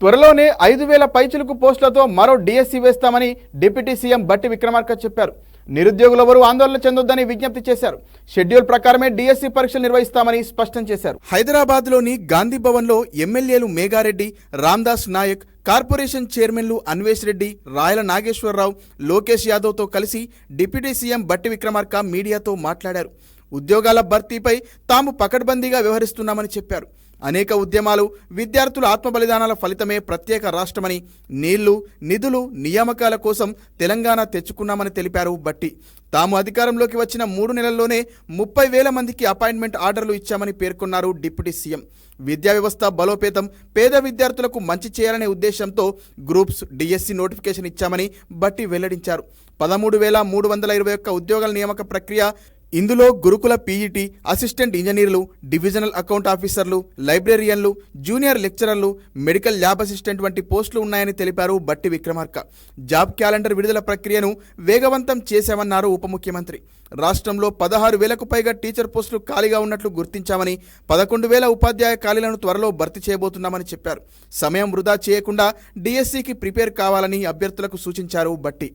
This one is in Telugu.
త్వరలోనే 5,000 పైచిలుకు పోస్టులతో మరో డిఎస్సి వేస్తామని డిప్యూటీ సీఎం బట్టి విక్రమార్క చెప్పారు. నిరుద్యోగులెవరూ ఆందోళన చెందొద్దని విజ్ఞప్తి చేశారు. షెడ్యూల్ ప్రకారమే డిఎస్సి పరీక్షలు నిర్వహిస్తామని స్పష్టం చేశారు. హైదరాబాద్లోని గాంధీ భవన్లో ఎమ్మెల్యేలు మేఘారెడ్డి, రామ్దాస్ నాయక్, కార్పొరేషన్ చైర్మన్లు అన్వేష్ రెడ్డి, రాయల నాగేశ్వరరావు, లోకేష్ యాదవ్తో కలిసి డిప్యూటీ సీఎం బట్టి విక్రమార్క మీడియాతో మాట్లాడారు. ఉద్యోగాల భర్తీపై తాము పకడ్బందీగా వ్యవహరిస్తున్నామని చెప్పారు. అనేక ఉద్యమాలు, విద్యార్థుల ఆత్మబలిదానాల ఫలితమే ప్రత్యేక రాష్ట్రమని, నీళ్లు, నిధులు, నియామకాల కోసం తెలంగాణ తెచ్చుకున్నామని తెలిపారు బట్టి. తాము అధికారంలోకి వచ్చిన 3 నెలల్లోనే 30,000 మందికి అపాయింట్మెంట్ ఆర్డర్లు ఇచ్చామని పేర్కొన్నారు డిప్యూటీ సీఎం. విద్యా వ్యవస్థ బలోపేతం, పేద విద్యార్థులకు మంచి చేయాలనే ఉద్దేశంతో గ్రూప్స్ డిఎస్సి నోటిఫికేషన్ ఇచ్చామని బట్టి వెల్లడించారు. 13,321 ఉద్యోగాల నియామక ప్రక్రియ. ఇందులో గురుకుల పీఈటీ, అసిస్టెంట్ ఇంజనీర్లు, డివిజనల్ అకౌంట్ ఆఫీసర్లు, లైబ్రేరియన్లు, జూనియర్ లెక్చరర్లు, మెడికల్ ల్యాబ్ అసిస్టెంట్ వంటి పోస్టులు ఉన్నాయని తెలిపారు బట్టి విక్రమార్క. జాబ్ క్యాలెండర్ విడుదల ప్రక్రియను వేగవంతం చేశామన్నారు ఉప ముఖ్యమంత్రి. రాష్ట్రంలో 16,000కు పైగా టీచర్ పోస్టులు ఖాళీగా ఉన్నట్లు గుర్తించామని, 11,000 ఉపాధ్యాయ ఖాళీలను త్వరలో భర్తీ చేయబోతున్నామని చెప్పారు. సమయం వృధా చేయకుండా డిఎస్సికి ప్రిపేర్ కావాలని అభ్యర్థులకు సూచించారు బట్టి.